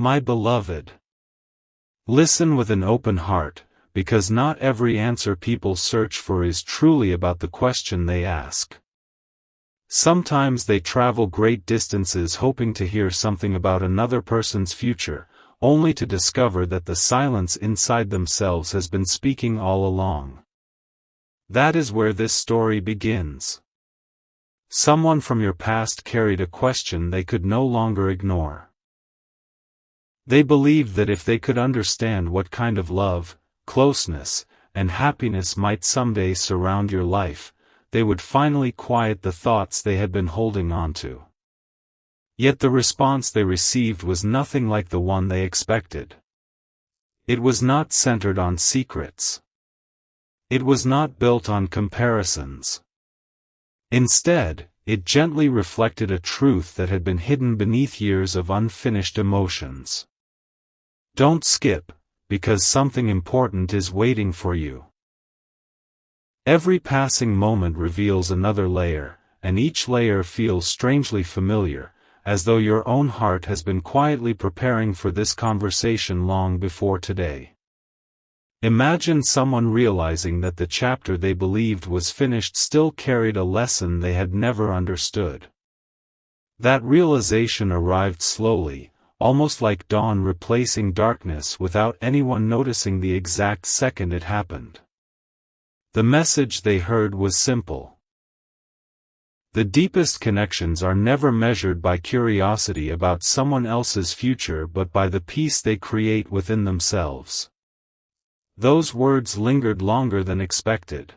My beloved, listen with an open heart, because not every answer people search for is truly about the question they ask. Sometimes they travel great distances hoping to hear something about another person's future, only to discover that the silence inside themselves has been speaking all along. That is where this story begins. Someone from your past carried a question they could no longer ignore. They believed that if they could understand what kind of love, closeness, and happiness might someday surround your life, they would finally quiet the thoughts they had been holding on to. Yet the response they received was nothing like the one they expected. It was not centered on secrets. It was not built on comparisons. Instead, it gently reflected a truth that had been hidden beneath years of unfinished emotions. Don't skip, because something important is waiting for you. Every passing moment reveals another layer, and each layer feels strangely familiar, as though your own heart has been quietly preparing for this conversation long before today. Imagine someone realizing that the chapter they believed was finished still carried a lesson they had never understood. That realization arrived slowly, almost like dawn replacing darkness without anyone noticing the exact second it happened. The message they heard was simple. The deepest connections are never measured by curiosity about someone else's future but by the peace they create within themselves. Those words lingered longer than expected.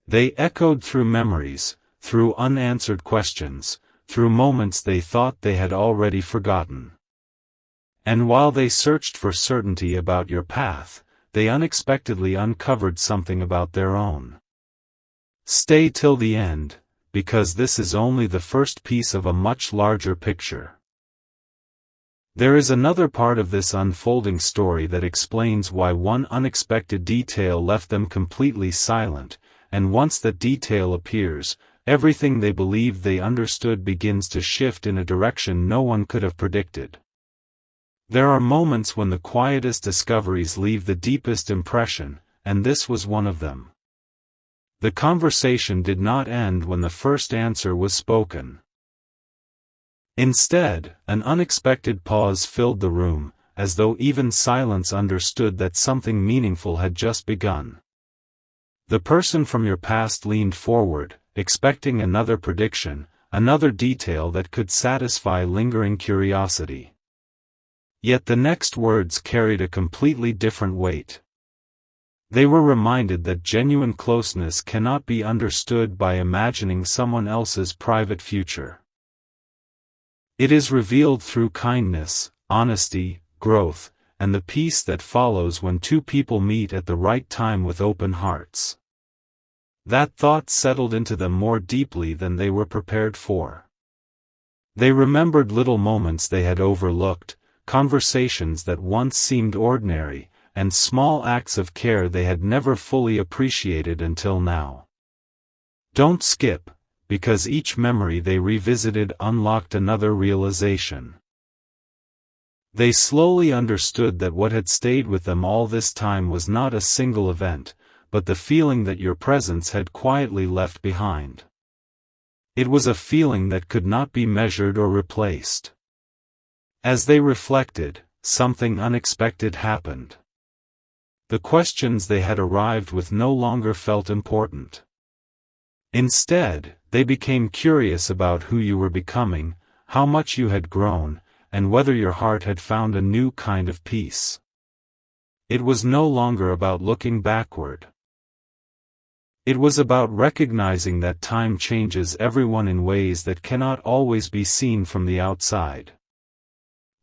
They echoed through memories, through unanswered questions, through moments they thought they had already forgotten. And while they searched for certainty about your path, they unexpectedly uncovered something about their own. Stay till the end, because this is only the first piece of a much larger picture. There is another part of this unfolding story that explains why one unexpected detail left them completely silent, and once that detail appears, everything they believed they understood begins to shift in a direction no one could have predicted. There are moments when the quietest discoveries leave the deepest impression, and this was one of them. The conversation did not end when the first answer was spoken. Instead, an unexpected pause filled the room, as though even silence understood that something meaningful had just begun. The person from your past leaned forward, expecting another prediction, another detail that could satisfy lingering curiosity. Yet the next words carried a completely different weight. They were reminded that genuine closeness cannot be understood by imagining someone else's private future. It is revealed through kindness, honesty, growth, and the peace that follows when two people meet at the right time with open hearts. That thought settled into them more deeply than they were prepared for. They remembered little moments they had overlooked, conversations that once seemed ordinary, and small acts of care they had never fully appreciated until now. Don't skip, because each memory they revisited unlocked another realization. They slowly understood that what had stayed with them all this time was not a single event, but the feeling that your presence had quietly left behind. It was a feeling that could not be measured or replaced. As they reflected, something unexpected happened. The questions they had arrived with no longer felt important. Instead, they became curious about who you were becoming, how much you had grown, and whether your heart had found a new kind of peace. It was no longer about looking backward. It was about recognizing that time changes everyone in ways that cannot always be seen from the outside.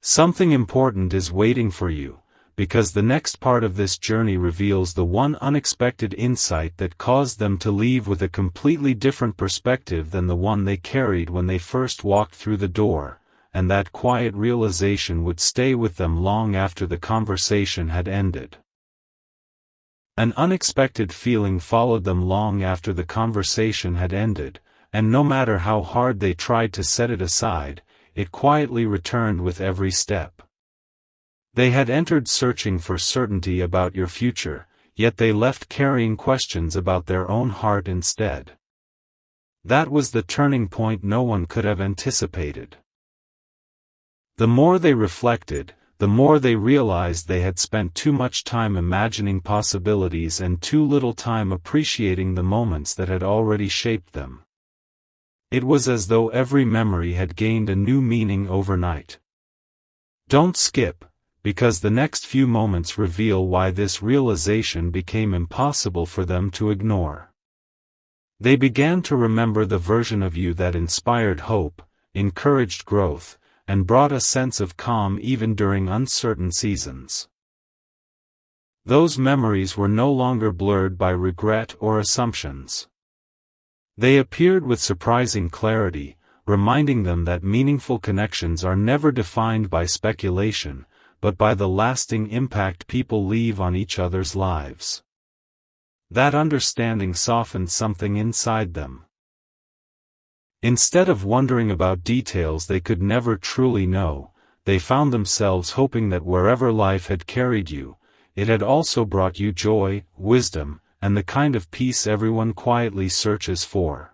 Something important is waiting for you, because the next part of this journey reveals the one unexpected insight that caused them to leave with a completely different perspective than the one they carried when they first walked through the door, and that quiet realization would stay with them long after the conversation had ended. An unexpected feeling followed them long after the conversation had ended, and no matter how hard they tried to set it aside, it quietly returned with every step. They had entered searching for certainty about your future, yet they left carrying questions about their own heart instead. That was the turning point no one could have anticipated. The more they reflected, the more they realized they had spent too much time imagining possibilities and too little time appreciating the moments that had already shaped them. It was as though every memory had gained a new meaning overnight. Don't skip, because the next few moments reveal why this realization became impossible for them to ignore. They began to remember the version of you that inspired hope, encouraged growth, and brought a sense of calm even during uncertain seasons. Those memories were no longer blurred by regret or assumptions. They appeared with surprising clarity, reminding them that meaningful connections are never defined by speculation, but by the lasting impact people leave on each other's lives. That understanding softened something inside them. Instead of wondering about details they could never truly know, they found themselves hoping that wherever life had carried you, it had also brought you joy, wisdom, and the kind of peace everyone quietly searches for.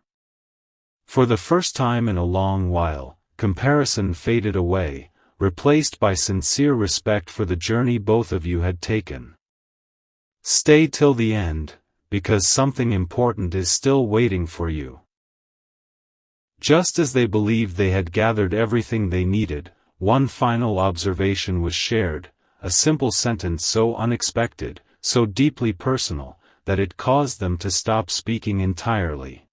For the first time in a long while, comparison faded away, replaced by sincere respect for the journey both of you had taken. Stay till the end, because something important is still waiting for you. Just as they believed they had gathered everything they needed, one final observation was shared, a simple sentence so unexpected, so deeply personal, that it caused them to stop speaking entirely.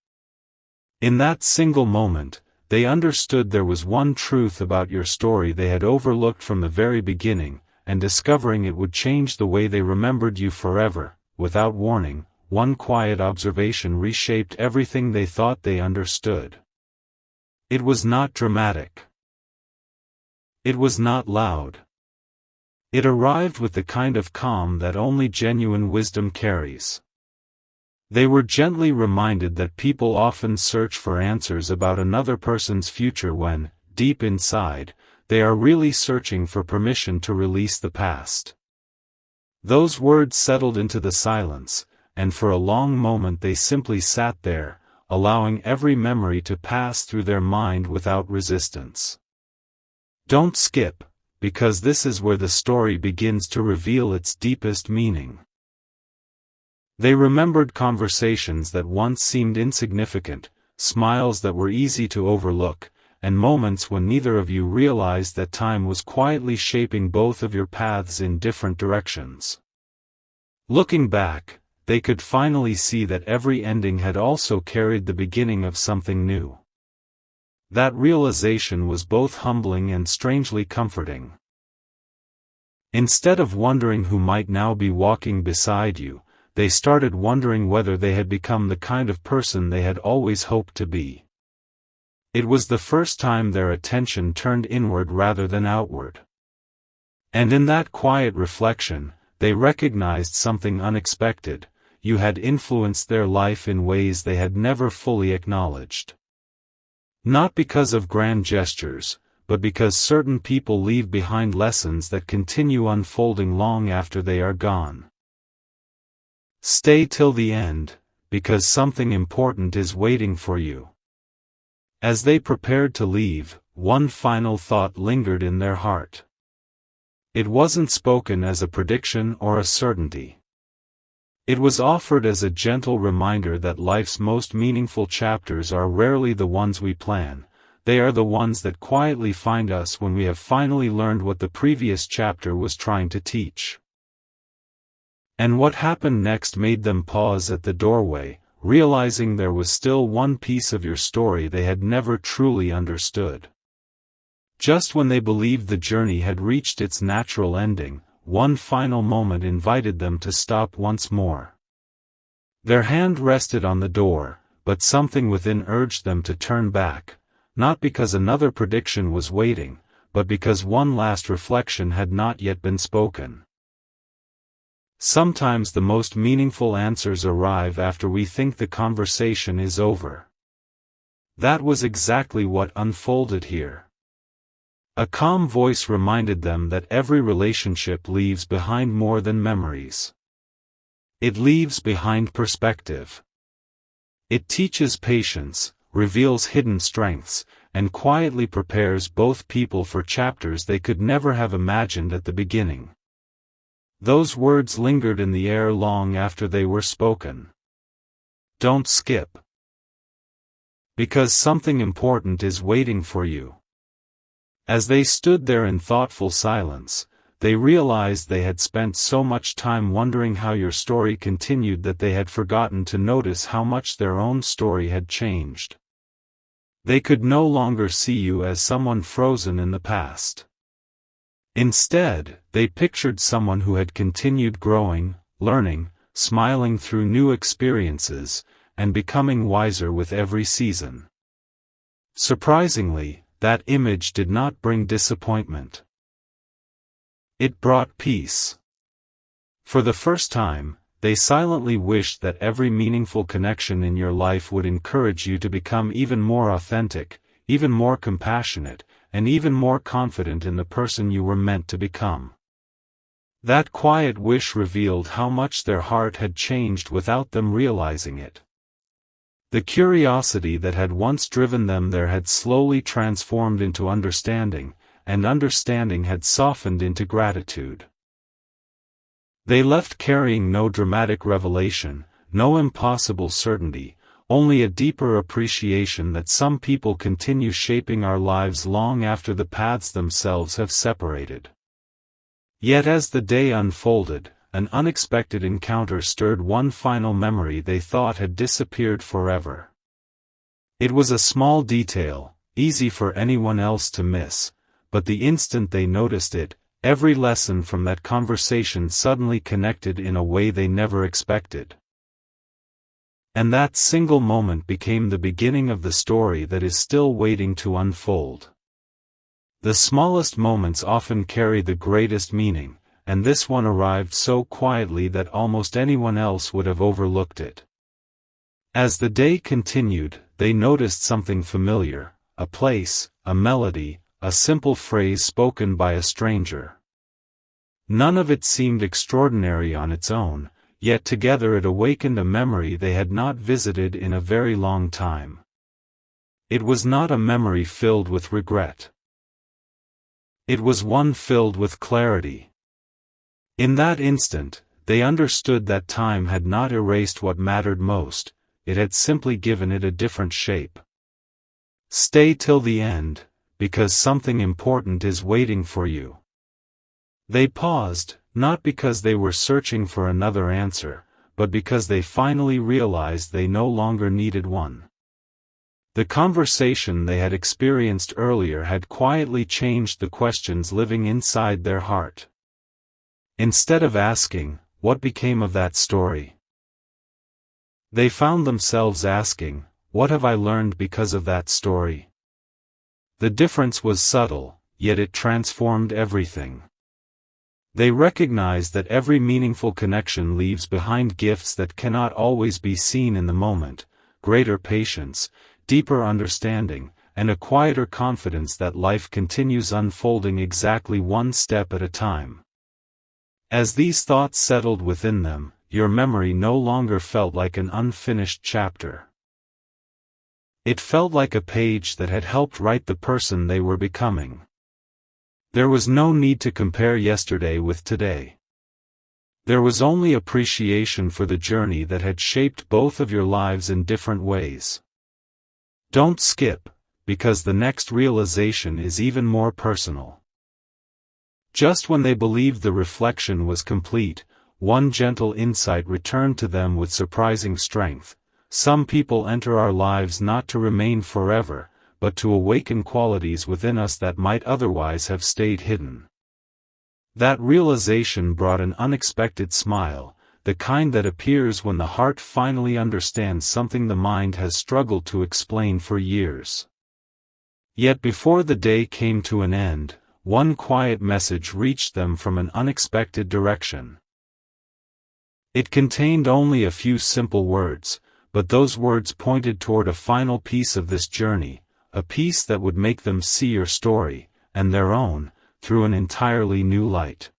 In that single moment, they understood there was one truth about your story they had overlooked from the very beginning, and discovering it would change the way they remembered you forever. Without warning, one quiet observation reshaped everything they thought they understood. It was not dramatic. It was not loud. It arrived with the kind of calm that only genuine wisdom carries. They were gently reminded that people often search for answers about another person's future when, deep inside, they are really searching for permission to release the past. Those words settled into the silence, and for a long moment they simply sat there, allowing every memory to pass through their mind without resistance. Don't skip, because this is where the story begins to reveal its deepest meaning. They remembered conversations that once seemed insignificant, smiles that were easy to overlook, and moments when neither of you realized that time was quietly shaping both of your paths in different directions. Looking back, they could finally see that every ending had also carried the beginning of something new. That realization was both humbling and strangely comforting. Instead of wondering who might now be walking beside you, they started wondering whether they had become the kind of person they had always hoped to be. It was the first time their attention turned inward rather than outward. And in that quiet reflection, they recognized something unexpected: you had influenced their life in ways they had never fully acknowledged. Not because of grand gestures, but because certain people leave behind lessons that continue unfolding long after they are gone. Stay till the end, because something important is waiting for you. As they prepared to leave, one final thought lingered in their heart. It wasn't spoken as a prediction or a certainty. It was offered as a gentle reminder that life's most meaningful chapters are rarely the ones we plan, they are the ones that quietly find us when we have finally learned what the previous chapter was trying to teach. And what happened next made them pause at the doorway, realizing there was still one piece of your story they had never truly understood. Just when they believed the journey had reached its natural ending, one final moment invited them to stop once more. Their hand rested on the door, but something within urged them to turn back, not because another prediction was waiting, but because one last reflection had not yet been spoken. Sometimes the most meaningful answers arrive after we think the conversation is over. That was exactly what unfolded here. A calm voice reminded them that every relationship leaves behind more than memories. It leaves behind perspective. It teaches patience, reveals hidden strengths, and quietly prepares both people for chapters they could never have imagined at the beginning. Those words lingered in the air long after they were spoken. Don't skip. Because something important is waiting for you. As they stood there in thoughtful silence, they realized they had spent so much time wondering how your story continued that they had forgotten to notice how much their own story had changed. They could no longer see you as someone frozen in the past. Instead, they pictured someone who had continued growing, learning, smiling through new experiences, and becoming wiser with every season. Surprisingly, that image did not bring disappointment. It brought peace. For the first time, they silently wished that every meaningful connection in your life would encourage you to become even more authentic, even more compassionate, and even more confident in the person you were meant to become. That quiet wish revealed how much their heart had changed without them realizing it. The curiosity that had once driven them there had slowly transformed into understanding, and understanding had softened into gratitude. They left carrying no dramatic revelation, no impossible certainty, only a deeper appreciation that some people continue shaping our lives long after the paths themselves have separated. Yet as the day unfolded, an unexpected encounter stirred one final memory they thought had disappeared forever. It was a small detail, easy for anyone else to miss, but the instant they noticed it, every lesson from that conversation suddenly connected in a way they never expected. And that single moment became the beginning of the story that is still waiting to unfold. The smallest moments often carry the greatest meaning, and this one arrived so quietly that almost anyone else would have overlooked it. As the day continued, they noticed something familiar, a place, a melody, a simple phrase spoken by a stranger. None of it seemed extraordinary on its own, yet together it awakened a memory they had not visited in a very long time. It was not a memory filled with regret. It was one filled with clarity. In that instant, they understood that time had not erased what mattered most, it had simply given it a different shape. Stay till the end, because something important is waiting for you. They paused, not because they were searching for another answer, but because they finally realized they no longer needed one. The conversation they had experienced earlier had quietly changed the questions living inside their heart. Instead of asking, "What became of that story?" they found themselves asking, "What have I learned because of that story?" The difference was subtle, yet it transformed everything. They recognized that every meaningful connection leaves behind gifts that cannot always be seen in the moment, greater patience, deeper understanding, and a quieter confidence that life continues unfolding exactly one step at a time. As these thoughts settled within them, your memory no longer felt like an unfinished chapter. It felt like a page that had helped write the person they were becoming. There was no need to compare yesterday with today. There was only appreciation for the journey that had shaped both of your lives in different ways. Don't skip, because the next realization is even more personal. Just when they believed the reflection was complete, one gentle insight returned to them with surprising strength. Some people enter our lives not to remain forever, but to awaken qualities within us that might otherwise have stayed hidden. That realization brought an unexpected smile, the kind that appears when the heart finally understands something the mind has struggled to explain for years. Yet before the day came to an end, one quiet message reached them from an unexpected direction. It contained only a few simple words, but those words pointed toward a final piece of this journey, a piece that would make them see your story, and their own, through an entirely new light.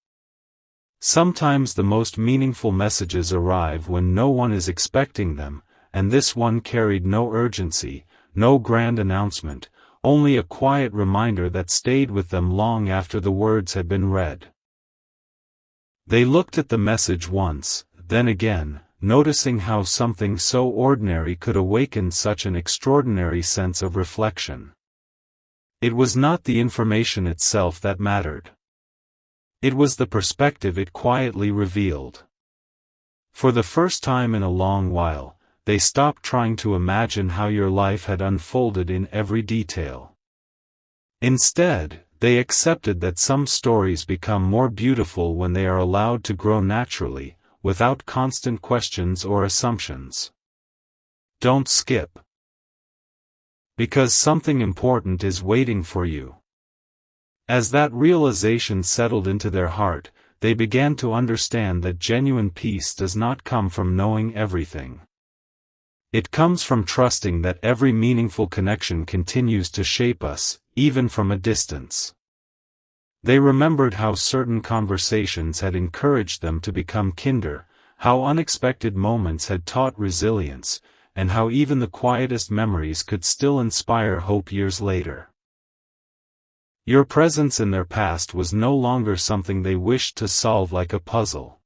Sometimes the most meaningful messages arrive when no one is expecting them, and this one carried no urgency, no grand announcement, only a quiet reminder that stayed with them long after the words had been read. They looked at the message once, then again, noticing how something so ordinary could awaken such an extraordinary sense of reflection. It was not the information itself that mattered. It was the perspective it quietly revealed. For the first time in a long while, they stopped trying to imagine how your life had unfolded in every detail. Instead, they accepted that some stories become more beautiful when they are allowed to grow naturally, without constant questions or assumptions. Don't skip. Because something important is waiting for you. As that realization settled into their heart, they began to understand that genuine peace does not come from knowing everything. It comes from trusting that every meaningful connection continues to shape us, even from a distance. They remembered how certain conversations had encouraged them to become kinder, how unexpected moments had taught resilience, and how even the quietest memories could still inspire hope years later. Your presence in their past was no longer something they wished to solve like a puzzle.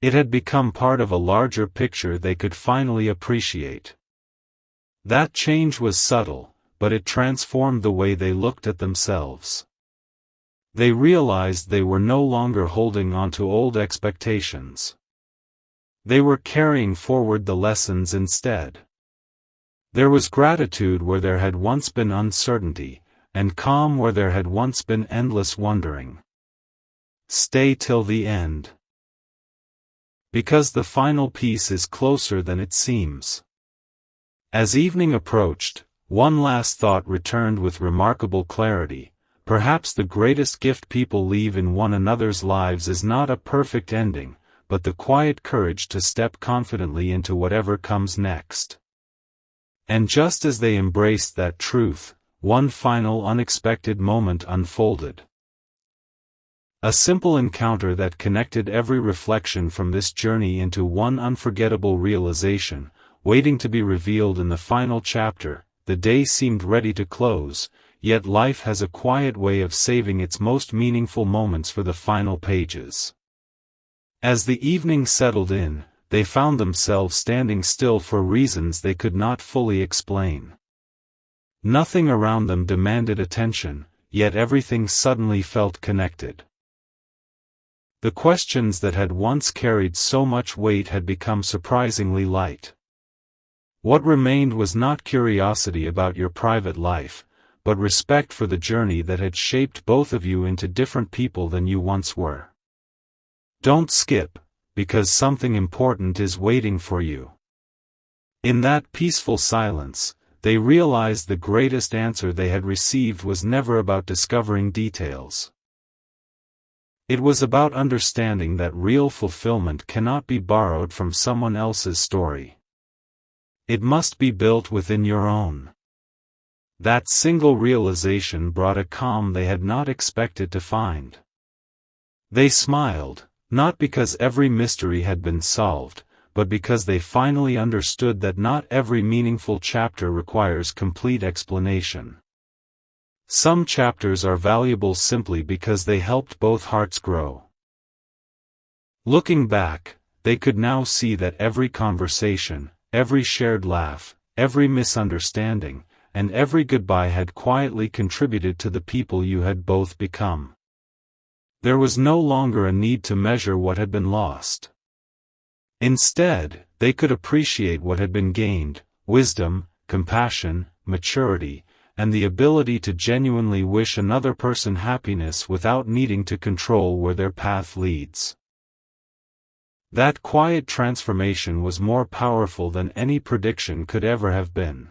It had become part of a larger picture they could finally appreciate. That change was subtle, but it transformed the way they looked at themselves. They realized they were no longer holding on to old expectations. They were carrying forward the lessons instead. There was gratitude where there had once been uncertainty, and calm where there had once been endless wondering. Stay till the end. Because the final piece is closer than it seems. As evening approached, one last thought returned with remarkable clarity. Perhaps the greatest gift people leave in one another's lives is not a perfect ending, but the quiet courage to step confidently into whatever comes next. And just as they embraced that truth, one final unexpected moment unfolded. A simple encounter that connected every reflection from this journey into one unforgettable realization, waiting to be revealed in the final chapter. The day seemed ready to close, yet life has a quiet way of saving its most meaningful moments for the final pages. As the evening settled in, they found themselves standing still for reasons they could not fully explain. Nothing around them demanded attention, yet everything suddenly felt connected. The questions that had once carried so much weight had become surprisingly light. What remained was not curiosity about your private life, but respect for the journey that had shaped both of you into different people than you once were. Don't skip, because something important is waiting for you. In that peaceful silence, they realized the greatest answer they had received was never about discovering details. It was about understanding that real fulfillment cannot be borrowed from someone else's story. It must be built within your own. That single realization brought a calm they had not expected to find. They smiled, not because every mystery had been solved, but because they finally understood that not every meaningful chapter requires complete explanation. Some chapters are valuable simply because they helped both hearts grow. Looking back, they could now see that every conversation, every shared laugh, every misunderstanding, and every goodbye had quietly contributed to the people you had both become. There was no longer a need to measure what had been lost. Instead, they could appreciate what had been gained: wisdom, compassion, maturity, and the ability to genuinely wish another person happiness without needing to control where their path leads. That quiet transformation was more powerful than any prediction could ever have been.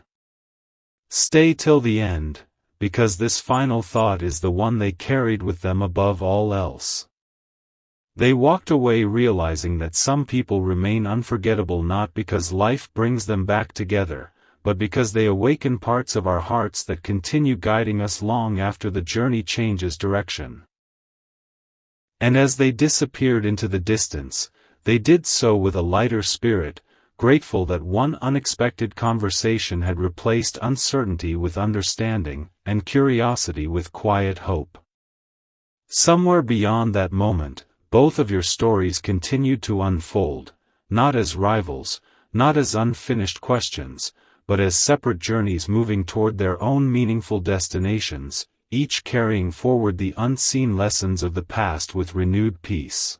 Stay till the end, because this final thought is the one they carried with them above all else. They walked away realizing that some people remain unforgettable not because life brings them back together, but because they awaken parts of our hearts that continue guiding us long after the journey changes direction. And as they disappeared into the distance, they did so with a lighter spirit, grateful that one unexpected conversation had replaced uncertainty with understanding, and curiosity with quiet hope. Somewhere beyond that moment, both of your stories continued to unfold, not as rivals, not as unfinished questions, but as separate journeys moving toward their own meaningful destinations, each carrying forward the unseen lessons of the past with renewed peace.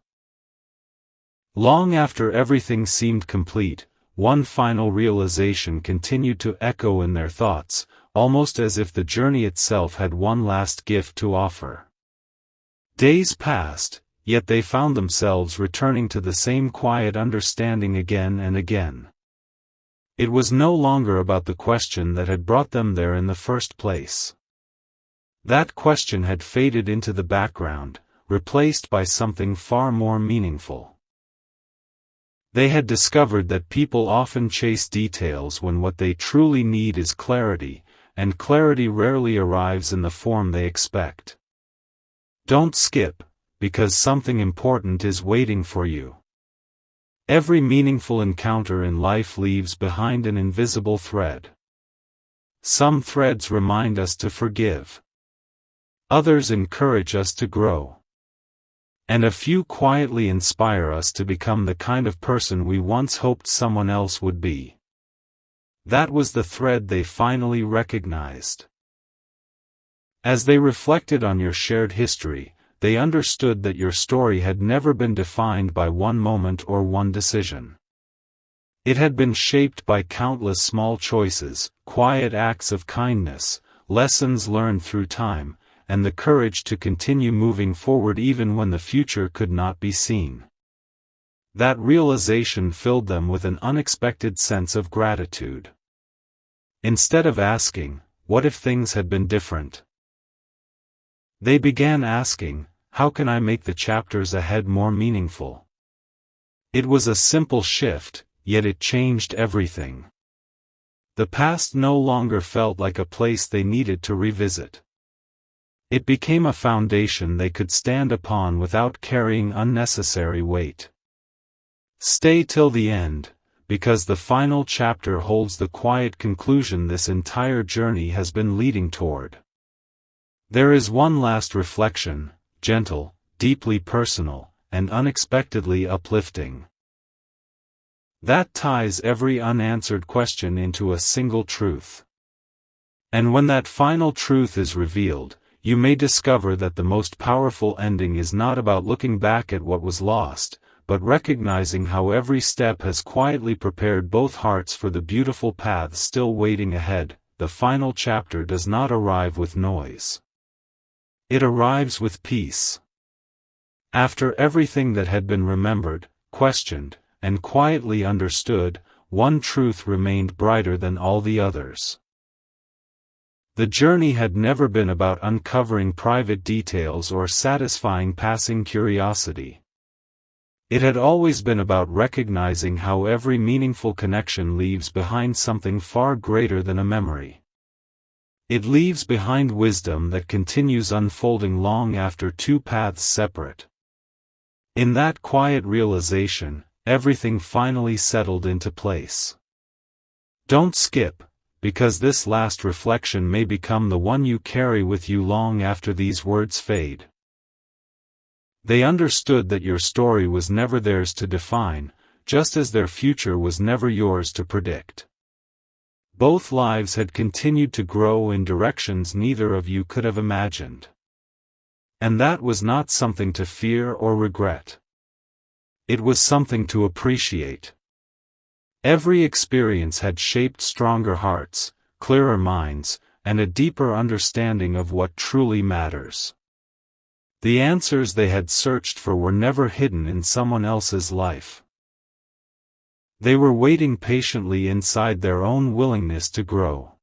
Long after everything seemed complete, one final realization continued to echo in their thoughts, almost as if the journey itself had one last gift to offer. Days passed, yet they found themselves returning to the same quiet understanding again and again. It was no longer about the question that had brought them there in the first place. That question had faded into the background, replaced by something far more meaningful. They had discovered that people often chase details when what they truly need is clarity, and clarity rarely arrives in the form they expect. Don't skip, because something important is waiting for you. Every meaningful encounter in life leaves behind an invisible thread. Some threads remind us to forgive. Others encourage us to grow. And a few quietly inspire us to become the kind of person we once hoped someone else would be. That was the thread they finally recognized. As they reflected on your shared history, they understood that your story had never been defined by one moment or one decision. It had been shaped by countless small choices, quiet acts of kindness, lessons learned through time, and the courage to continue moving forward even when the future could not be seen. That realization filled them with an unexpected sense of gratitude. Instead of asking, "What if things had been different?" they began asking, "How can I make the chapters ahead more meaningful?" It was a simple shift, yet it changed everything. The past no longer felt like a place they needed to revisit. It became a foundation they could stand upon without carrying unnecessary weight. Stay till the end, because the final chapter holds the quiet conclusion this entire journey has been leading toward. There is one last reflection, gentle, deeply personal, and unexpectedly uplifting. That ties every unanswered question into a single truth. And when that final truth is revealed, you may discover that the most powerful ending is not about looking back at what was lost, but recognizing how every step has quietly prepared both hearts for the beautiful paths still waiting ahead. The final chapter does not arrive with noise. It arrives with peace. After everything that had been remembered, questioned, and quietly understood, one truth remained brighter than all the others. The journey had never been about uncovering private details or satisfying passing curiosity. It had always been about recognizing how every meaningful connection leaves behind something far greater than a memory. It leaves behind wisdom that continues unfolding long after two paths separate. In that quiet realization, everything finally settled into place. Don't skip, because this last reflection may become the one you carry with you long after these words fade. They understood that your story was never theirs to define, just as their future was never yours to predict. Both lives had continued to grow in directions neither of you could have imagined. And that was not something to fear or regret. It was something to appreciate. Every experience had shaped stronger hearts, clearer minds, and a deeper understanding of what truly matters. The answers they had searched for were never hidden in someone else's life. They were waiting patiently inside their own willingness to grow.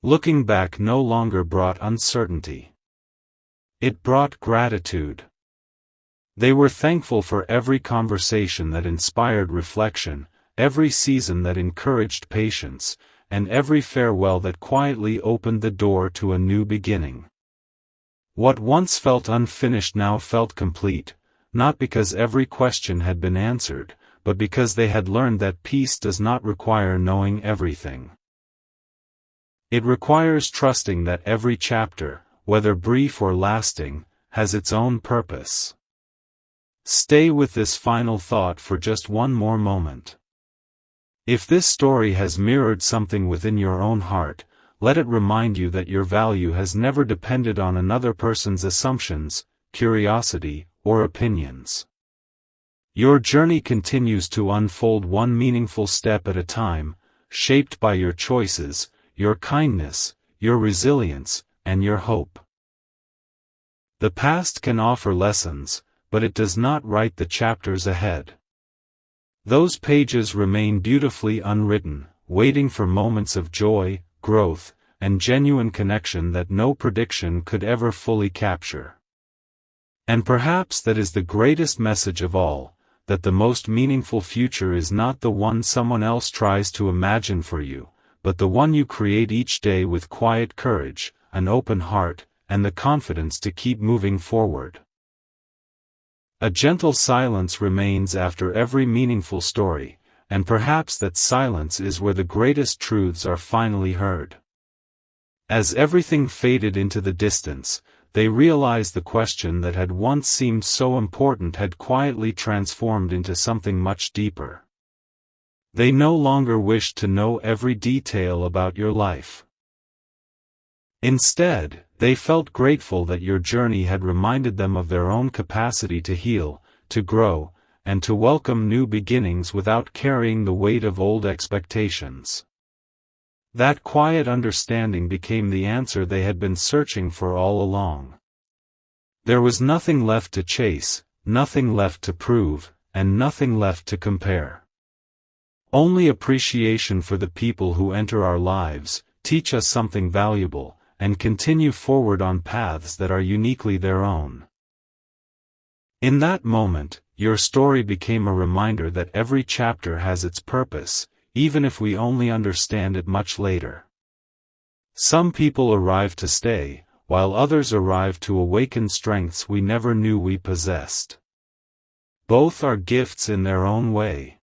Looking back no longer brought uncertainty. It brought gratitude. They were thankful for every conversation that inspired reflection, every season that encouraged patience, and every farewell that quietly opened the door to a new beginning. What once felt unfinished now felt complete, not because every question had been answered, but because they had learned that peace does not require knowing everything. It requires trusting that every chapter, whether brief or lasting, has its own purpose. Stay with this final thought for just one more moment. If this story has mirrored something within your own heart, let it remind you that your value has never depended on another person's assumptions, curiosity, or opinions. Your journey continues to unfold one meaningful step at a time, shaped by your choices, your kindness, your resilience, and your hope. The past can offer lessons, but it does not write the chapters ahead. Those pages remain beautifully unwritten, waiting for moments of joy, growth, and genuine connection that no prediction could ever fully capture. And perhaps that is the greatest message of all, that the most meaningful future is not the one someone else tries to imagine for you, but the one you create each day with quiet courage, an open heart, and the confidence to keep moving forward. A gentle silence remains after every meaningful story, and perhaps that silence is where the greatest truths are finally heard. As everything faded into the distance, they realized the question that had once seemed so important had quietly transformed into something much deeper. They no longer wished to know every detail about your life. Instead, they felt grateful that your journey had reminded them of their own capacity to heal, to grow, and to welcome new beginnings without carrying the weight of old expectations. That quiet understanding became the answer they had been searching for all along. There was nothing left to chase, nothing left to prove, and nothing left to compare. Only appreciation for the people who enter our lives, teach us something valuable, and continue forward on paths that are uniquely their own. In that moment, your story became a reminder that every chapter has its purpose, even if we only understand it much later. Some people arrive to stay, while others arrive to awaken strengths we never knew we possessed. Both are gifts in their own way.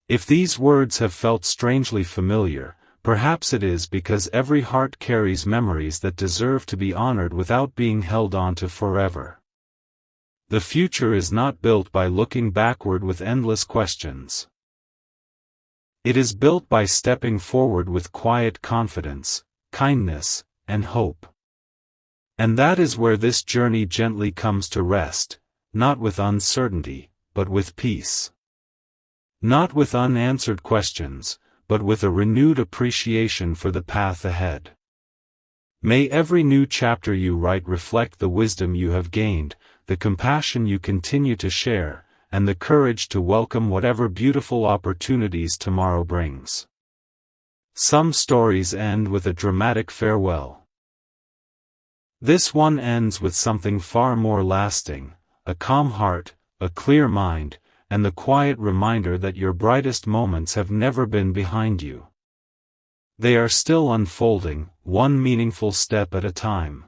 If these words have felt strangely familiar, perhaps it is because every heart carries memories that deserve to be honored without being held on to forever. The future is not built by looking backward with endless questions. It is built by stepping forward with quiet confidence, kindness, and hope. And that is where this journey gently comes to rest, not with uncertainty, but with peace. Not with unanswered questions, but with a renewed appreciation for the path ahead. May every new chapter you write reflect the wisdom you have gained, the compassion you continue to share, and the courage to welcome whatever beautiful opportunities tomorrow brings. Some stories end with a dramatic farewell. This one ends with something far more lasting, a calm heart, a clear mind, and the quiet reminder that your brightest moments have never been behind you. They are still unfolding, one meaningful step at a time.